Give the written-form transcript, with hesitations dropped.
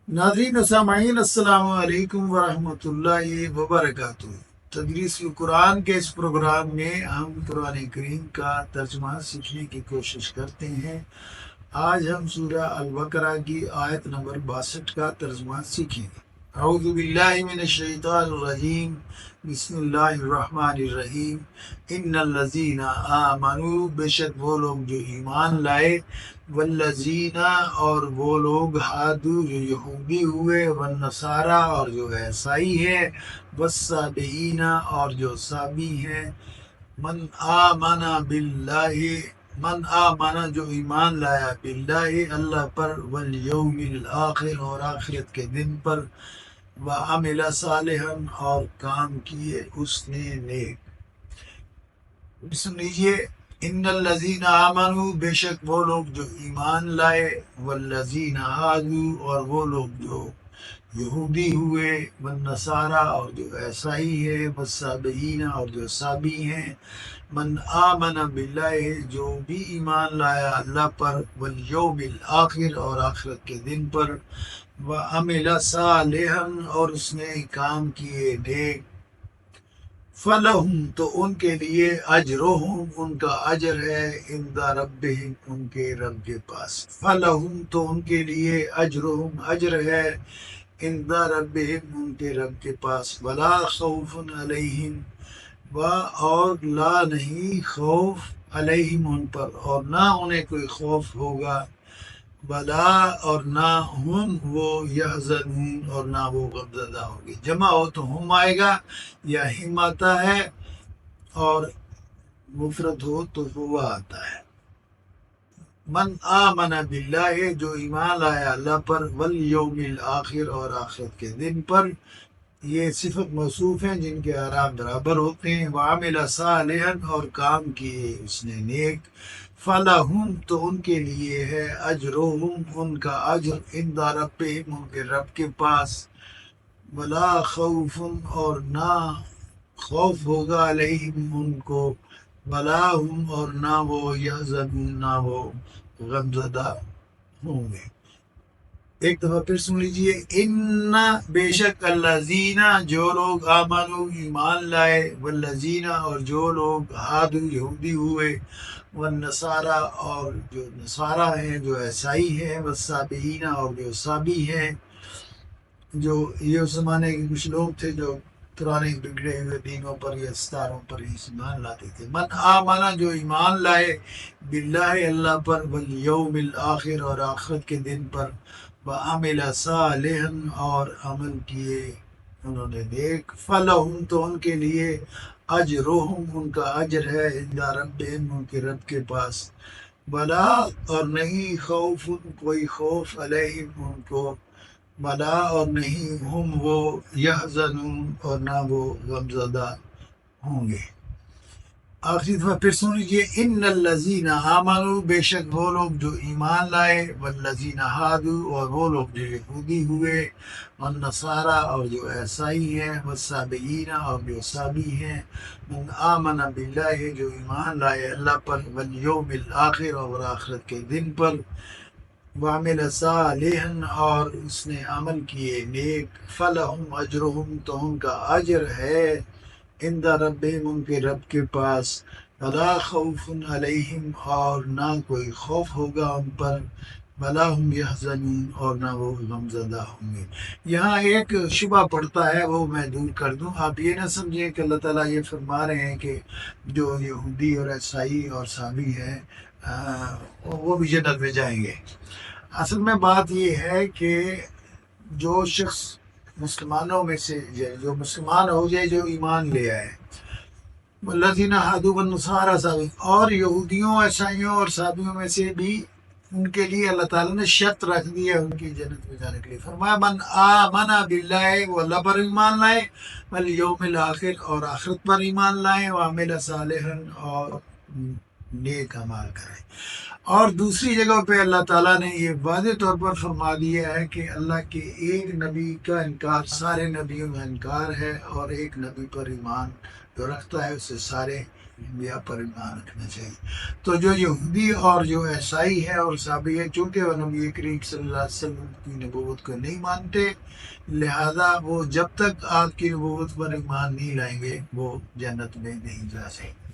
ناظرین و سامعین، السلام علیکم ورحمۃ اللہ وبرکاتہ۔ تدریس قرآن کے اس پروگرام میں ہم قرآن کریم کا ترجمہ سیکھنے کی کوشش کرتے ہیں۔ آج ہم سورہ البقرہ کی آیت نمبر 62 کا ترجمہ سیکھیں گے۔ اعوذ باللہ من الشیطان الرجیم، بسم اللہ الرحمن الرحیم۔ ان الذین آمنوا، بے شک وہ لوگ جو ایمان لائے، والذین اور وہ لوگ ہادو جو یہودی ہوئے، والنصارى اور جو عیسائی ہے، والسابئین اور جو سابی ہیں، من آمن باللہ، من آمن جو ایمان لایا، باللہ اللہ پر، والیوم الآخر اور آخرت کے دن پر، وعمل صالحا اور کام کیے اس نے نیک۔ سن لیجیے، ان الذین آمنوا، بے شک وہ لوگ جو ایمان لائے، والذین ہادو اور وہ لوگ جو یہودی ہوئے، والنصارى اور جو عیسائی ہے، والسابئین اور جو سابی ہیں، من آمن باللہ جو بھی ایمان لایا اللہ پر، والیوم الآخر اور آخرت کے دن پر، وعمل صالحا اور اس نے کام کیے نیک، فلہم تو ان کے لیے اجرہم ان کا اجر ہے، عند ربہم ان کے رب کے پاس، فلہم تو ان کے لیے اجرہم اجر ہے، عند ربہم ان کے رب کے پاس، ولا خوف علیہم اور لا نہیں خوف علیہم ان پر، اور نہ انہیں کوئی خوف ہوگا، ولا اور نہ ہم وہ یحزنون اور نہ وہ غمزدہ ہوں گے۔ جمع ہو تو ہم آئے گا یا ہم آتا ہے، اور مفرد ہو تو ہوا آتا ہے۔ من آمن باللہ جو ایمان لایا اللہ پر، والیوم الآخر اور آخرت کے دن پر، یہ صفت موصوف ہیں جن کے اعراب برابر ہوتے ہیں، وعمل صالحا اور کام کیے اس نے نیک، فلہم تو ان کے لیے ہے اجرہم ان کا اجر، عند ربہم ان کے رب کے پاس، ولا خوف اور نہ خوف ہوگا علیہم ان کو، ولا ہم اور نہ وہ یحزنون نہ وہ غمزدہ ہوں گے۔ ایک دفعہ پھر سن لیجئے، ان بے شک الذین جو لوگ آمنو ایمان لائے، والذین اور جو لوگ ہادو یہودی ہوئے، والنصارى اور جو نصارہ ہیں جو عیسائی ہیں، والسابئین اور جو سابی ہیں، جو یہ اس زمانے کے کچھ لوگ تھے جو پرانے بگڑے ہوئے دینوں پر یا ستاروں پر ایمان لاتے تھے، من آمنا جو ایمان لائے، باللہ اللہ پر، والیوم الآخر اور آخرت کے دن پر، وعمل صالحا اور عمل کیے انہوں نے نیک، فلہم تو ان کے لیے اجرہم ان کا اجر ہے، عند ربہم ان کے رب کے پاس، ولا اور نہیں خوف کوئی خوف علیہم ان کو، ولا اور نہیں ہم وہ یحزنون اور نہ وہ غمزدہ ہوں گے۔ آخری دفعہ پھر سن لیجیے، ان الذین آمنوا بے شک وہ لوگ جو ایمان لائے، والذین ہادو اور وہ لوگ جو یہودی ہوئے، والنصارى اور جو عیسائی ہیں، والسابئین اور جو سابی ہیں، من آمن باللہ جو ایمان لائے اللہ پر، والیوم الآخر اور آخرت کے دن پر، وعمل صالحا اور اس نے عمل کیے نیک، فلہم اجرہم تو ان کا اجر ہے، عند ربہم ان کے رب کے پاس، ولا خوف علیہم اور نہ کوئی خوف ہوگا ان پر، ولا ہم یحزنون اور نہ وہ غمزدہ ہوں گے۔ یہاں ایک شبہ پڑتا ہے، وہ میں دور کر دوں، آپ یہ نہ سمجھیں کہ اللہ تعالیٰ یہ فرما رہے ہیں کہ جو یہودی اور عیسائی اور سابی ہیں وہ بھی جنت میں جائیں گے۔ اصل میں بات یہ ہے کہ جو شخص مسلمانوں میں سے جو مسلمان ہو جائے، جو ایمان لے آئے، والذین ہادوا والنصارى سابی، اور یہودیوں عیسائیوں اور سابیوں میں سے بھی ان کے لیے اللہ تعالیٰ نے شرط رکھ دی ہے ان کی جنت میں جانے کے لیے، فرمایا من آمن باللہ وہ اللہ پر ایمان لائے، والیوم الآخر اور آخرت پر ایمان لائے، وعمل صالحا اور نیک اعمال کریں۔ اور دوسری جگہ پہ اللہ تعالیٰ نے یہ واضح طور پر فرما دیا ہے کہ اللہ کے ایک نبی کا انکار سارے نبیوں کا انکار ہے، اور ایک نبی پر ایمان جو رکھتا ہے اسے سارے انبیاء پر ایمان رکھنا چاہیے۔ تو جو یہودی اور جو عیسائی ہے اور عیسائی ہے، چونکہ وہ نبی کریم صلی اللہ علیہ وسلم کی نبوت کو نہیں مانتے، لہذا وہ جب تک آپ کی نبوت پر ایمان نہیں لائیں گے وہ جنت میں نہیں جا سکتے۔